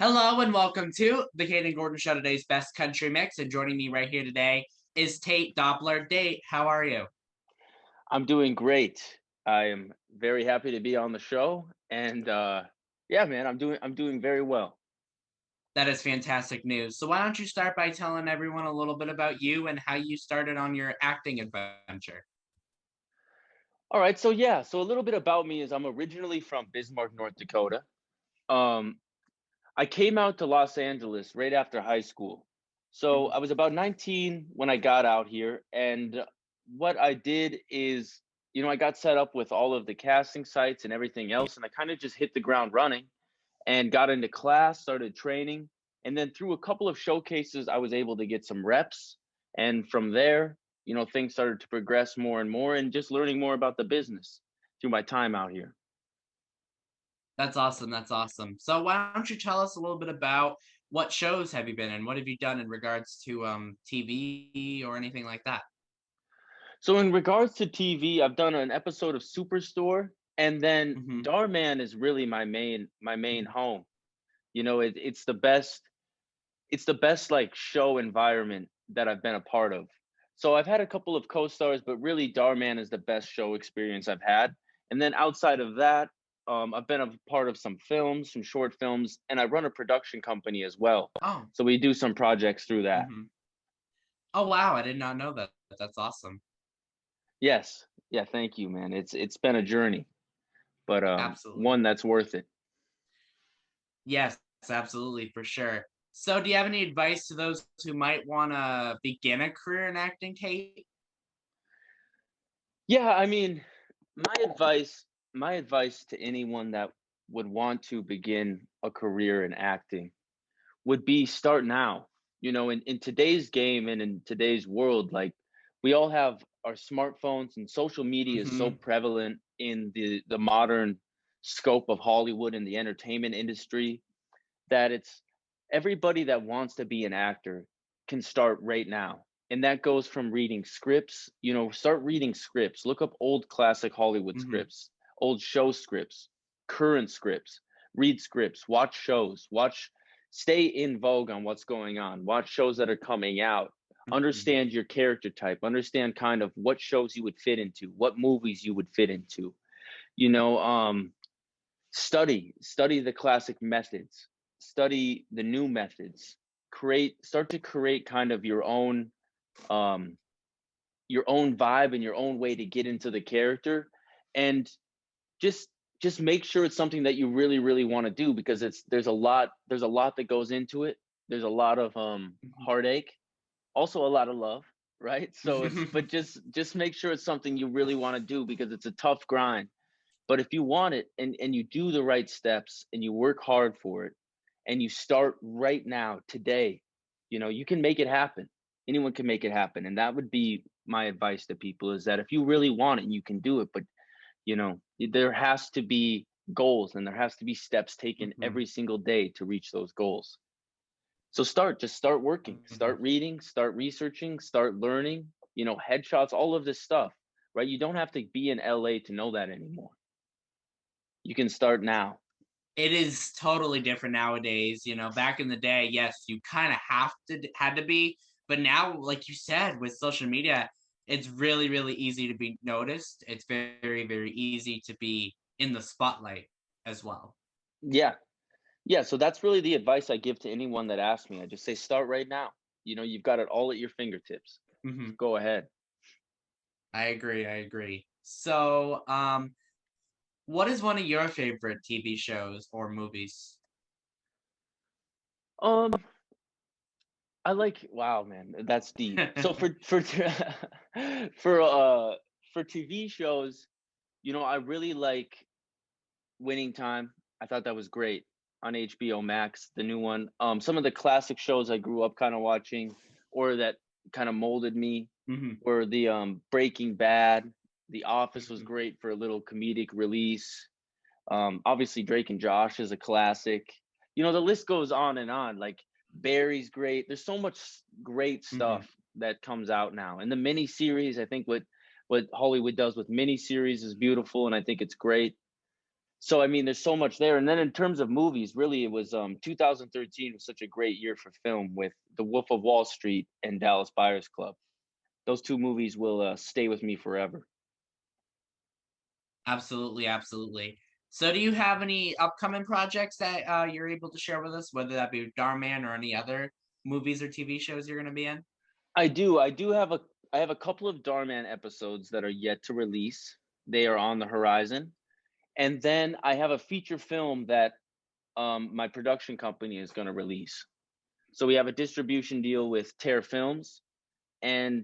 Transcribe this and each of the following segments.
Hello and welcome to the Kayden Gordon Show, today's best country mix. And joining me right here today is Tate Doppler. Tate, how are you? I'm doing great. I am very happy to be on the show, and yeah, man, I'm doing very well. That is fantastic news. So, why don't you start by telling everyone a little bit about you and how you started on your acting adventure? All right, so yeah, so a little bit about me is I'm originally from Bismarck, North Dakota. Um, I came out to Los Angeles right after high school. So Mhm. I was about 19 when I got out here, and what I did is, I got set up with all of the casting sites and everything else, and I kind of just hit the ground running and got into class, started training, and then through a couple of showcases, I was able to get some reps. And from there, things started to progress more and more, and just learning more about the business through my time out here. That's awesome. That's awesome. So, why don't you tell us a little bit about what shows have you been in? What have you done in regards to TV or anything like that? So, in regards to TV, I've done an episode of Superstore, and then Hmm. Darman is really my main home. It's the best. It's the best like show environment that I've been a part of. So I've had a couple of co-stars, but really Darman is the best show experience I've had. And then outside of that, I've been a part of some films, some short films, and I run a production company as well. Oh, So we do some projects through that. hmm. Oh, wow. I did not know that. That's awesome. Yes. Yeah, thank you, man. It's been a journey, but Absolutely. one that's worth it. Yes, absolutely, for sure. So, do you have any advice to those who might want to begin a career in acting, Kate? Yeah, I mean, my advice my advice to anyone that would want to begin a career in acting would be start now. In today's game and in today's world, like we all have our smartphones, and social media is so Hmm. prevalent in the modern scope of Hollywood and the entertainment industry that it's everybody that wants to be an actor can start right now. And that goes from reading scripts, start reading scripts, look up old classic Hollywood Hmm. scripts, old show scripts, current scripts, read scripts, watch shows, stay in vogue on what's going on, watch shows that are coming out, Hmm. understand your character type, understand kind of what shows you would fit into, what movies you would fit into, you know, um, study the classic methods, study the new methods, start to create kind of um your own vibe and your own way to get into the character, and just just make sure it's something that you really really want to do, because there's a lot that goes into it. There's a lot of heartache, also a lot of love, right? So it's Hmm. but just make sure it's something you really want to do, because it's a tough grind. But if you want it, and you do the right steps and you work hard for it, and you start right now, today, you can make it happen. Anyone can make it happen. And that would be my advice to people, is that if you really want it, you can do it. But, there has to be goals, and there has to be steps taken Hmm. every single day to reach those goals. So just start working, Hmm. start reading, start researching, start learning, headshots, all of this stuff, right? You don't have to be in LA to know that anymore. You can start now. It is totally different nowadays. Back in the day, yes, you kind of had to be, but now, like you said, with social media, it's really, really easy to be noticed. It's very, very easy to be in the spotlight as well. Yeah. Yeah. So that's really the advice I give to anyone that asks me. I just say, start right now. You've got it all at your fingertips. Hmm. Just go ahead. I agree. I agree. So, what is one of your favorite TV shows or movies? Um, I like, wow, man, that's deep. So for for TV shows, I really like Winning Time. I thought that was great on HBO Max, the new one. Some of the classic shows I grew up kind of watching, or that kind of molded me, Hmm. were the Breaking Bad. The Office was Hmm. great for a little comedic release. Obviously, Drake and Josh is a classic. The list goes on and on. Like Barry's great. There's so much great Hmm. stuff that comes out now. And the mini series, I think what Hollywood does with mini series is beautiful, and I think it's great. So I mean, there's so much there. And then in terms of movies, really, it was 2013 was such a great year for film with The Wolf of Wall Street and Dallas Buyers Club. Those two movies will stay with me forever. Absolutely, absolutely. So do you have any upcoming projects that you're able to share with us, whether that be Darman or any other movies or TV shows you're going to be in? I do. I have a couple of Darman episodes that are yet to release. They are on the horizon. And then I have a feature film that my production company is going to release. So we have a distribution deal with Tear Films, and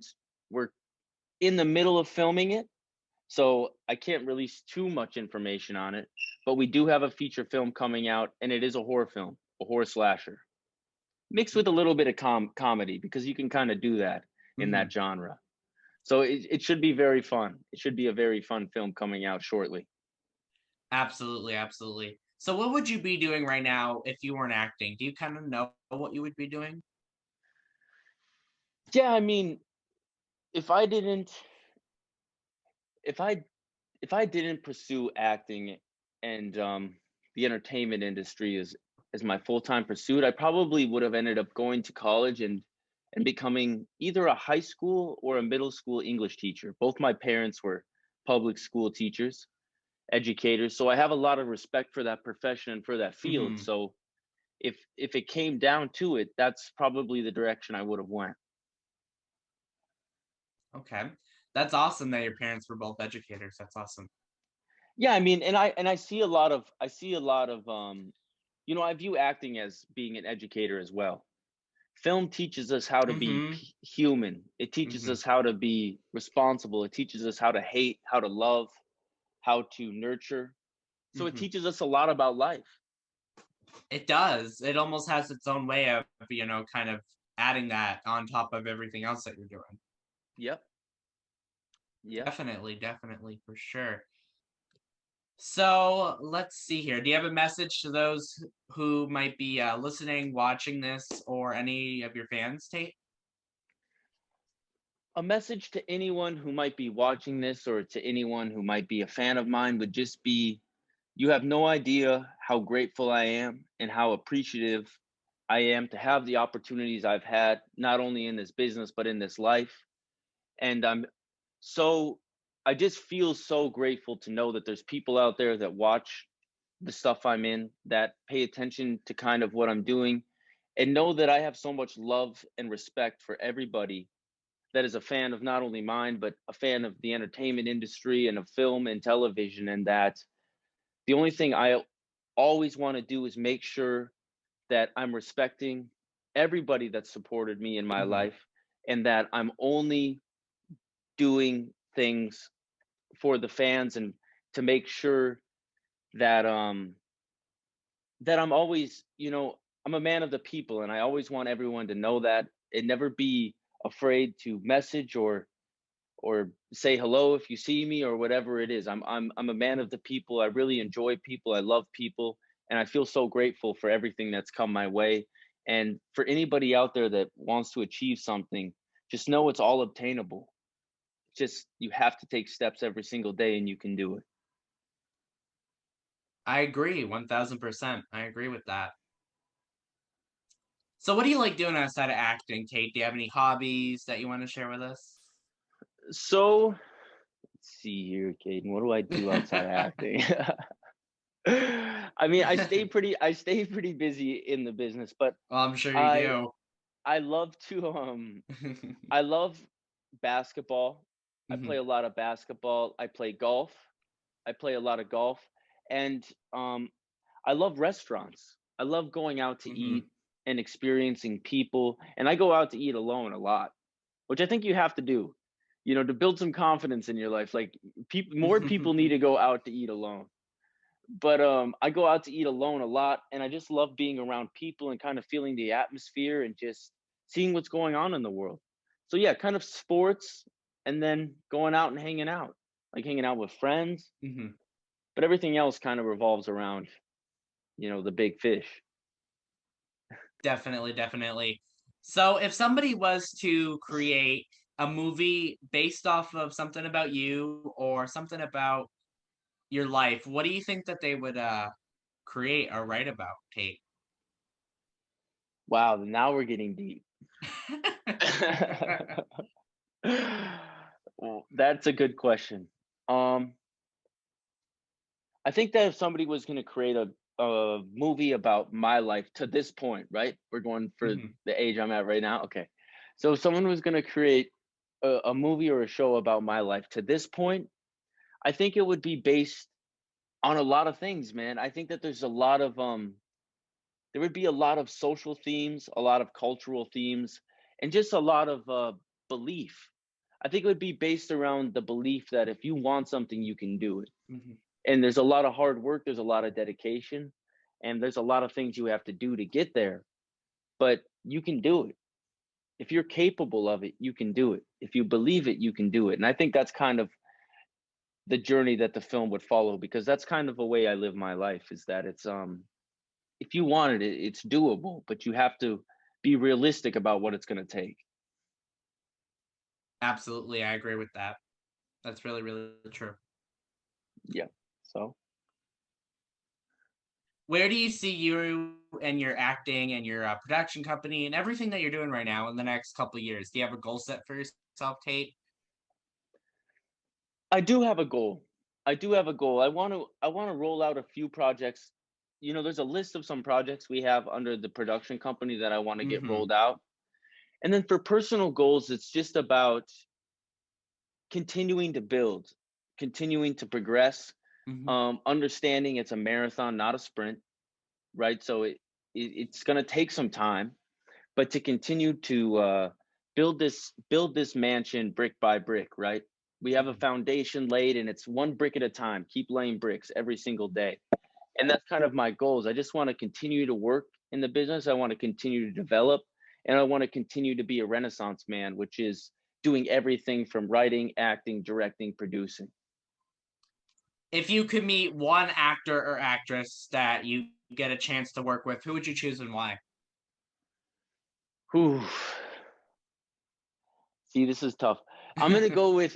we're in the middle of filming it. So I can't release too much information on it, but we do have a feature film coming out, and it is a horror film, a horror slasher, mixed with a little bit of comedy because you can kind of do that in Hmm. that genre. So it should be very fun. It should be a very fun film coming out shortly. Absolutely, absolutely. So what would you be doing right now if you weren't acting? Do you kind of know what you would be doing? Yeah, I mean, if I didn't, if I if I didn't pursue acting and the entertainment industry as my full time pursuit, I probably would have ended up going to college and becoming either a high school or a middle school English teacher. Both my parents were public school teachers, educators, so I have a lot of respect for that profession and for that field. Hmm. So if it came down to it, that's probably the direction I would have went. Okay. That's awesome that your parents were both educators. That's awesome. Yeah, I mean, and I see a lot of I view acting as being an educator as well. Film teaches us how to be Hmm. human. It teaches Hmm. us how to be responsible. It teaches us how to hate, how to love, how to nurture. So it Hmm. teaches us a lot about life. It does. It almost has its own way of, kind of adding that on top of everything else that you're doing. Yep. Yep. Definitely, definitely, for sure. So let's see here. Do you have a message to those who might be listening, watching this, or any of your fans, Tate? A message to anyone who might be watching this or to anyone who might be a fan of mine would just be, you have no idea how grateful I am and how appreciative I am to have the opportunities I've had, not only in this business, but in this life. And so, I just feel so grateful to know that there's people out there that watch the stuff I'm in, that pay attention to kind of what I'm doing, and know that I have so much love and respect for everybody that is a fan of not only mine, but a fan of the entertainment industry and of film and television. And that the only thing I always want to do is make sure that I'm respecting everybody that supported me in my Hmm. life and that I'm only doing things for the fans and to make sure that that I'm always, I'm a man of the people and I always want everyone to know that and never be afraid to message or say hello if you see me or whatever it is. I'm a man of the people. I really enjoy people. I love people, and I feel so grateful for everything that's come my way. And for anybody out there that wants to achieve something, just know it's all obtainable. Just you have to take steps every single day, and you can do it. I agree, 1000%. I agree with that. So, what do you like doing outside of acting, Tate? Do you have any hobbies that you want to share with us? So let's see here, Kayden. What do I do outside of acting? I mean, I stay pretty busy in the business, but Well, I'm sure you I do. I love to I love basketball. I play Hmm. a lot of basketball. I play golf. I play a lot of golf, and um, I love restaurants. I love going out to Hmm. eat and experiencing people. And I go out to eat alone a lot, which I think you have to do, to build some confidence in your life. Like more people need to go out to eat alone. But I go out to eat alone a lot, and I just love being around people and kind of feeling the atmosphere and just seeing what's going on in the world. So yeah, kind of sports, and then going out and hanging out, like hanging out with friends. Hmm. But everything else kind of revolves around, the big fish. Definitely, definitely. So, if somebody was to create a movie based off of something about you or something about your life, what do you think that they would create or write about, Tate? Wow, now we're getting deep. Well, that's a good question. Um, I think that if somebody was going to create a movie about my life to this point, right? We're going for Mhm. the age I'm at right now. Okay. So if someone was going to create a movie or a show about my life to this point, I think it would be based on a lot of things, man. I think that there's a lot of there would be a lot of social themes, a lot of cultural themes, and just a lot of belief. I think it would be based around the belief that if you want something, you can do it. Mhm. And there's a lot of hard work, there's a lot of dedication, and there's a lot of things you have to do to get there, but you can do it. If you're capable of it, you can do it. If you believe it, you can do it. And I think that's kind of the journey that the film would follow, because that's kind of a way I live my life, is that it's if you wanted it, it's doable, but you have to be realistic about what it's going to take. Absolutely, I agree with that. That's really, really true. Yeah. So Where do you see you and your acting and your production company and everything that you're doing right now in the next couple of years? Do you have a goal set for yourself, Tate? I do have a goal. I do have a goal. I want to roll out a few projects. You know, there's a list of some projects we have under the production company that I want to get Hmm. rolled out. And then for personal goals, it's just about continuing to build, continuing to progress, Hmm. understanding it's a marathon, not a sprint, right? So it's going to take some time, but to continue to build this mansion brick by brick, right? We have a Hmm. foundation laid, and it's one brick at a time. Keep laying bricks every single day, and that's kind of my goals. I just want to continue to work in the business. I want to continue to develop, and I want to continue to be a renaissance man, which is doing everything from writing, acting, directing, producing. If you could meet one actor or actress that you get a chance to work with, who would you choose and why? Whew. See, this is tough. I'm gonna go with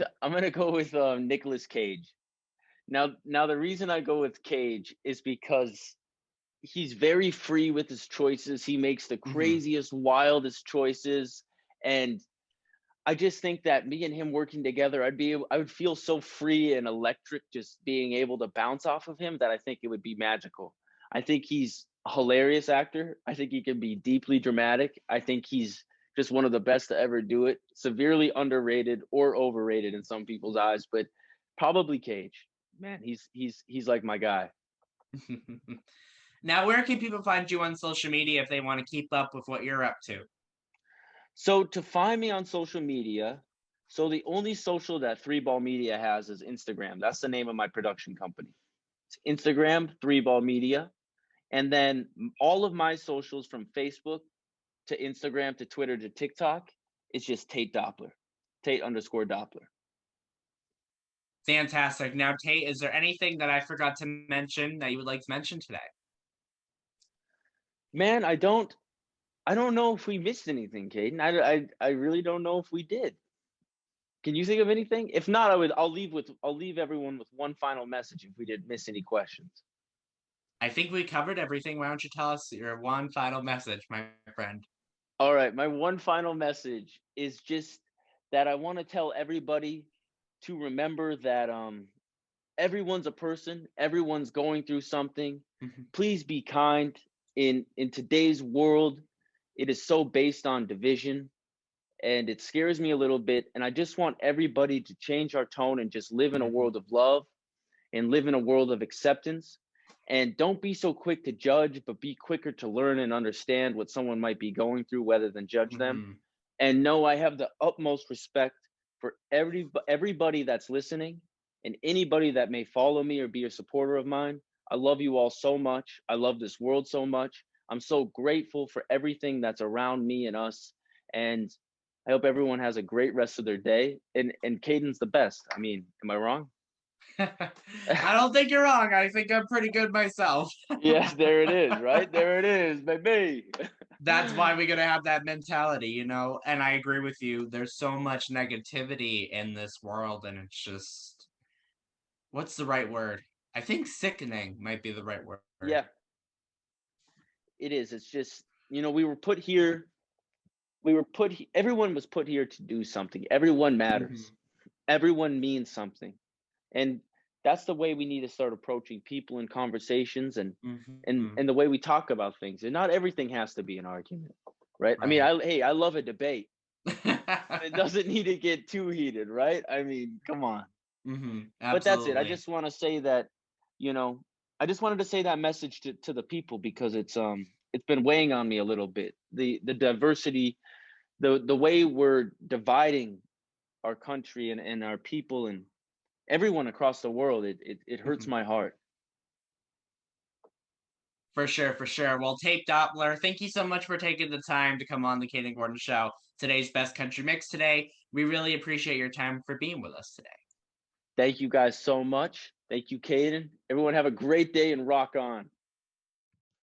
Nicolas Cage. Now the reason I go with Cage is because he's very free with his choices. He makes the Hmm. craziest, wildest choices, and I just think that me and him working together, I would feel so free and electric just being able to bounce off of him, that I think it would be magical. I think he's a hilarious actor. I think he can be deeply dramatic. I think he's just one of the best to ever do it. Severely underrated or overrated in some people's eyes, but probably Cage. Man, he's like my guy. Now, where can people find you on social media if they want to keep up with what you're up to? So to find me on social media, so the only social that Three Ball Media has is Instagram. That's the name of my production company. It's Instagram, Three Ball Media. And then all of my socials, from Facebook to Instagram to Twitter to TikTok, it's just Tate Doppler, Tate_Doppler. Fantastic. Now, Tate, is there anything that I forgot to mention that you would like to mention today? Man, I don't know if we missed anything, Kayden. I really don't know if we did. Can you think of anything? If not, I'll leave everyone with one final message if we did miss any questions. I think we covered everything. Why don't you tell us your one final message, my friend? All right, my one final message is just that I want to tell everybody to remember that everyone's a person, everyone's going through something. Mhm. Please be kind. In today's world, it is so based on division, and it scares me a little bit, and I just want everybody to change our tone and just live in a Mhm. world of love and live in a world of acceptance. And don't be so quick to judge, but be quicker to learn and understand what someone might be going through, rather than judge them. Mhm. And know I have the utmost respect for everybody that's listening, and anybody that may follow me or be a supporter of mine. I love you all so much. I love this world so much. I'm so grateful for everything that's around me and us. And I hope everyone has a great rest of their day. And Caden's the best. I mean, am I wrong? I don't think you're wrong. I think I'm pretty good myself. Yes, there it is, right? There it is, baby. That's why we gotta have that mentality, you know? And I agree with you. There's so much negativity in this world, and it's just, what's the right word? I think sickening might be the right word. Yeah, it is. It's just, we were put here. Everyone was put here to do something. Everyone matters. Mhm, Everyone means something. And that's the way we need to start approaching people in conversations, and mhm. and the way we talk about things. And not everything has to be an argument, right? I mean, Right. I love a debate, but it doesn't need to get too heated, right? I mean, come on. But that's it. I Absolutely. just want to say that, you know, I just wanted to say that message to the people, because it's been weighing on me a little bit. The diversity, the way we're dividing our country and our people and everyone across the world, it hurts Mhm. my heart. For sure, for sure. Well, Tape Doppler, thank you so much for taking the time to come on the Kayden Gordon Show. Today's best country mix today. We really appreciate your time for being with us today. Thank you guys so much. Thank you, Kayden. Everyone have a great day and rock on.